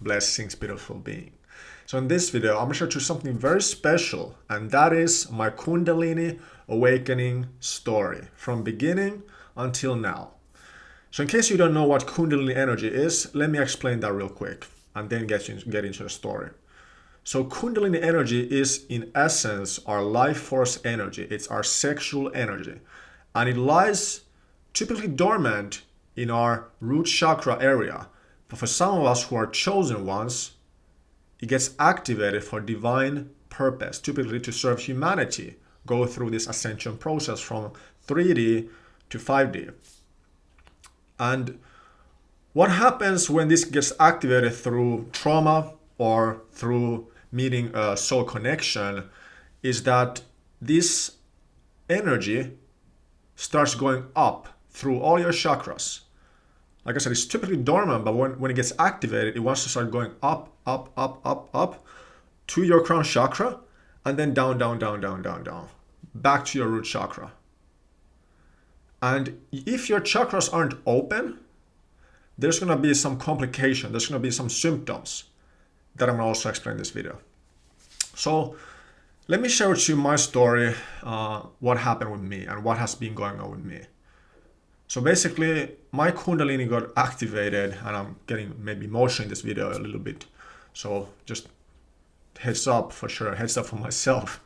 Blessings, beautiful being. So in this video, I'm going to show you something very special, and that is my Kundalini awakening story from beginning until now. So in case you don't know what Kundalini energy is, let me explain that real quick and then get into the story. So Kundalini energy is in essence our life force energy. It's our sexual energy, and it lies typically dormant in our root chakra area. But for some of us who are chosen ones, it gets activated for divine purpose, typically to serve humanity, go through this ascension process from 3D to 5D. And what happens when this gets activated through trauma or through meeting a soul connection is that this energy starts going up through all your chakras. Like I said, it's typically dormant, but when it gets activated, it wants to start going up, up, up, up, up to your crown chakra, and then down, down, down, down, down, down, back to your root chakra. And if your chakras aren't open, there's going to be some complication. There's going to be some symptoms that I'm going to also explain in this video. So let me share with you my story, what happened with me and what has been going on with me. So basically, my Kundalini got activated, and I'm getting maybe emotional in this video a little bit. So just heads up for sure, heads up for myself.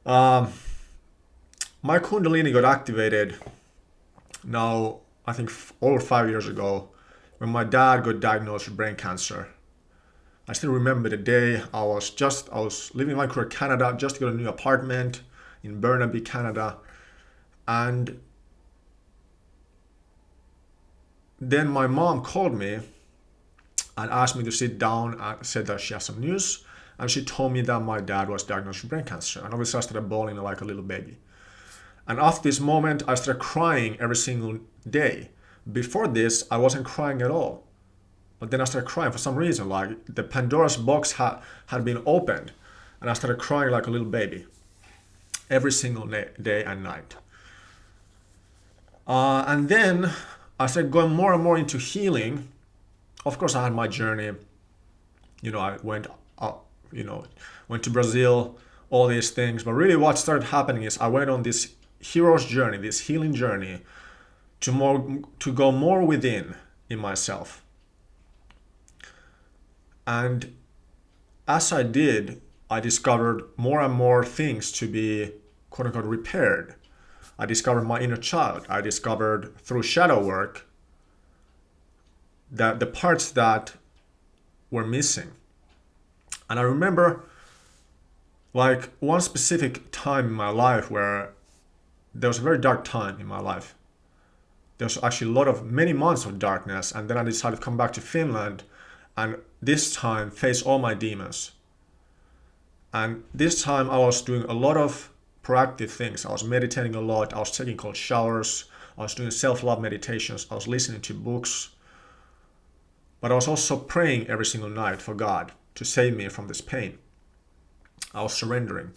My Kundalini got activated now, I think over 5 years ago, when my dad got diagnosed with brain cancer. I still remember the day. I was living in Vancouver, Canada, just got a new apartment in Burnaby, Canada, and then my mom called me and asked me to sit down and said that she has some news, and she told me that my dad was diagnosed with brain cancer. And obviously I started bawling like a little baby. And after this moment, I started crying every single day. Before this, I wasn't crying at all. But then I started crying for some reason, like the Pandora's box had been opened, and I started crying like a little baby every single day and night. And then I started going more and more into healing. Of course, I had my journey. I went to Brazil, all these things. But really what started happening is I went on this hero's journey, this healing journey, to go more within in myself. And as I did, I discovered more and more things to be quote unquote repaired. I discovered my inner child. I discovered through shadow work that the parts that were missing. And I remember like one specific time in my life where there was a very dark time in my life. There was actually many months of darkness, and then I decided to come back to Finland and this time face all my demons. And this time I was doing a lot of proactive things. I was meditating a lot. I was taking cold showers. I was doing self-love meditations. I was listening to books. But I was also praying every single night for God to save me from this pain. I was surrendering.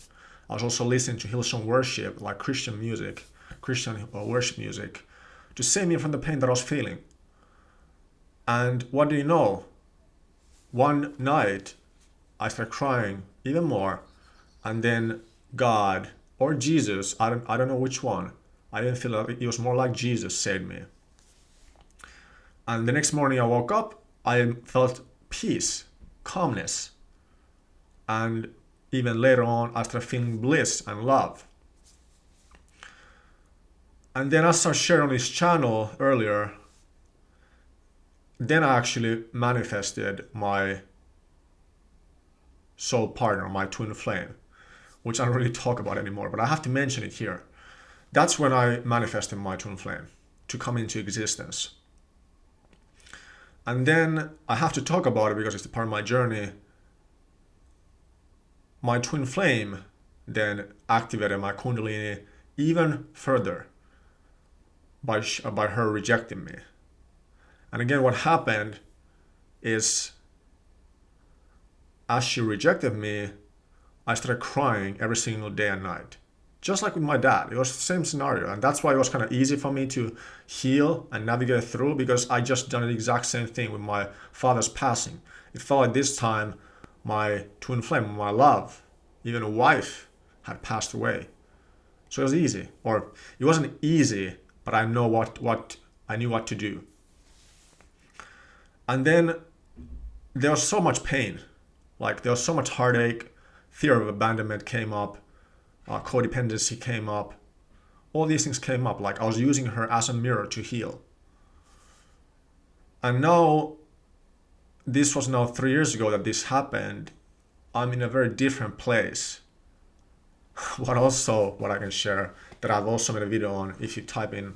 I was also listening to Hillsong worship, like Christian music, Christian worship music, to save me from the pain that I was feeling. And what do you know? One night, I started crying even more, and then God or Jesus, I don't know which one. I didn't feel like it was more like Jesus saved me. And the next morning I woke up, I felt peace, calmness. And even later on, I started feeling bliss and love. And then as I shared on this channel earlier, then I actually manifested my soul partner, my twin flame, which I don't really talk about anymore, but I have to mention it here. That's when I manifested my twin flame to come into existence. And then I have to talk about it because it's a part of my journey. My twin flame then activated my Kundalini even further by her rejecting me. And again, what happened is as she rejected me, I started crying every single day and night, Just like with my dad, it was the same scenario. And that's why it was kind of easy for me to heal and navigate through, because I just done the exact same thing with my father's passing. It felt like this time my twin flame, my love, even a wife had passed away. So it was easy. Or it wasn't easy, but I know I knew what to do. And then there was so much pain. Like there was so much heartache, fear of abandonment came up, codependency came up. All these things came up. Like I was using her as a mirror to heal. And now, this was now 3 years ago that this happened. I'm in a very different place. What I can share that I've also made a video on, if you type in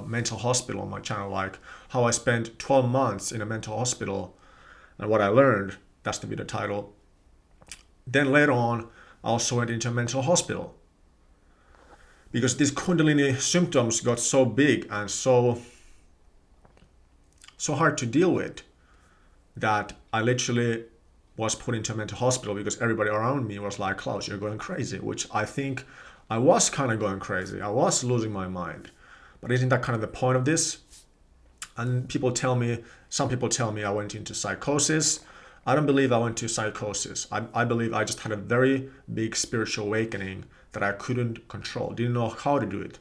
mental hospital on my channel, like how I spent 12 months in a mental hospital and what I learned, that's the video title. Then later on, I also went into a mental hospital because these Kundalini symptoms got so big and so hard to deal with that I literally was put into a mental hospital because everybody around me was like, Klaus, you're going crazy, which I think I was kind of going crazy. I was losing my mind. But isn't that kind of the point of this? And some people tell me I went into psychosis. I don't believe I went to psychosis. I believe I just had a very big spiritual awakening that I couldn't control, didn't know how to do it.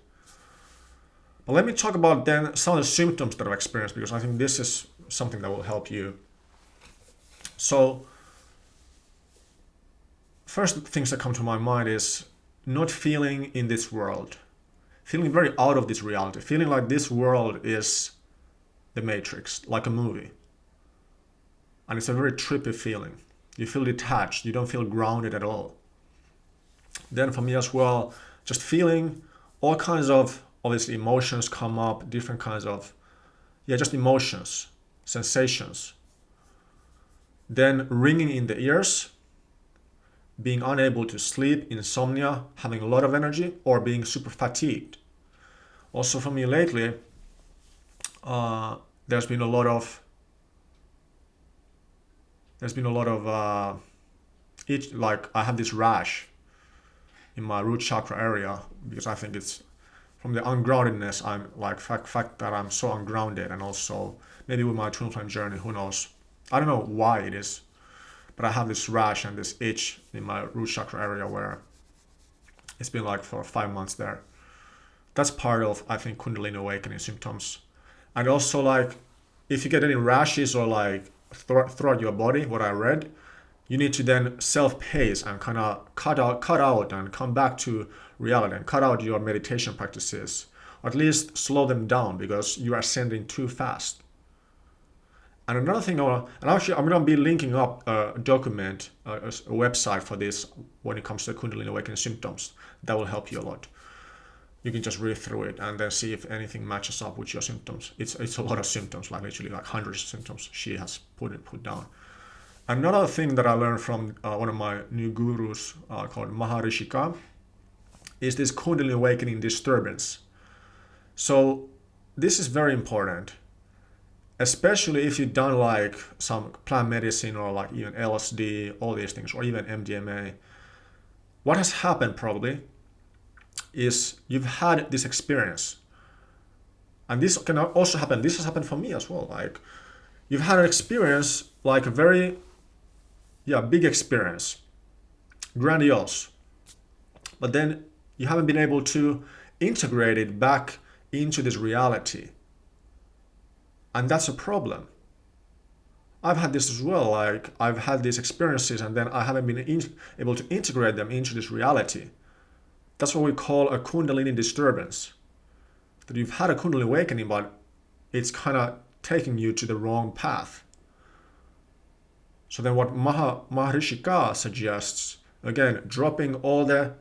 But let me talk about then some of the symptoms that I've experienced, because I think this is something that will help you. So, first things that come to my mind is not feeling in this world, feeling very out of this reality, feeling like this world is the Matrix, like a movie. And it's a very trippy feeling. You feel detached, you don't feel grounded at all. Then for me as well, just feeling all kinds of, obviously, emotions come up, different kinds of, just emotions, sensations. Then ringing in the ears, being unable to sleep, insomnia, having a lot of energy, or being super fatigued. Also for me lately, there's been a lot of itch, like I have this rash in my root chakra area, because I think it's from the ungroundedness. I'm like fact that I'm so ungrounded, and also maybe with my twin flame journey, who knows? I don't know why it is, but I have this rash and this itch in my root chakra area where it's been like for 5 months there. That's part of, I think, Kundalini awakening symptoms. And also, like, if you get any rashes or like throughout your body, what I read, you need to then self-pace and kind of cut out and come back to reality and cut out your meditation practices, or at least slow them down, because you are ascending too fast. And another thing, I'm going to be linking up a document, a website for this when it comes to Kundalini awakening symptoms. That will help you a lot. You can just read through it and then see if anything matches up with your symptoms. It's a lot of symptoms, like literally like hundreds of symptoms she has put down. Another thing that I learned from one of my new gurus called Maharishika is this Kundalini awakening disturbance. So this is very important, especially if you've done like some plant medicine or like even LSD, all these things, or even MDMA. What has happened probably is you've had this experience. And this can also happen, this has happened for me as well. Like you've had an experience, like a very big experience, grandiose, but then you haven't been able to integrate it back into this reality. And that's a problem. I've had this as well, like I've had these experiences and then I haven't been able to integrate them into this reality. That's what we call a Kundalini disturbance. That you've had a Kundalini awakening, but it's kind of taking you to the wrong path. So then what Maharishika suggests, again, dropping all the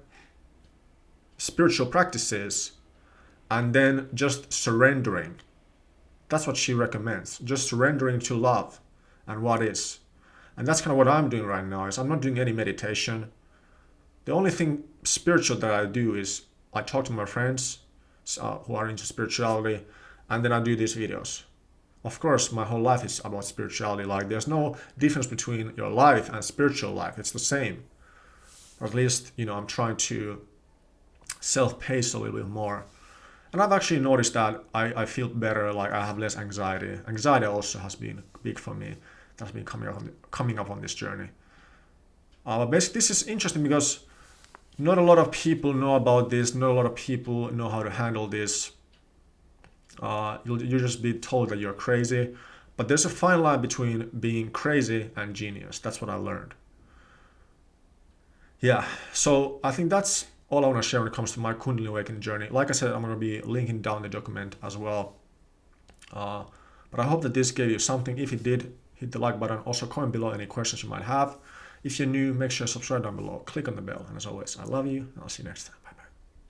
spiritual practices and then just surrendering. That's what she recommends, just surrendering to love and what is. And that's kind of what I'm doing right now, is I'm not doing any meditation. The only thing spiritual that I do is I talk to my friends who are into spirituality, and then I do these videos. Of course, my whole life is about spirituality. Like there's no difference between your life and spiritual life. It's the same. Or at least, I'm trying to self-paced a little bit more. And I've actually noticed that I feel better, like I have less anxiety. Anxiety also has been big for me. That's been coming up on this journey. But basically, this is interesting because not a lot of people know about this. Not a lot of people know how to handle this. You'll just be told that you're crazy. But there's a fine line between being crazy and genius. That's what I learned. Yeah, so I think that's all I want to share when it comes to my Kundalini awakening journey. Like I said, I'm going to be linking down the document as well. But I hope that this gave you something. If it did, hit the like button. Also, comment below any questions you might have. If you're new, make sure to subscribe down below. Click on the bell. And as always, I love you, and I'll see you next time.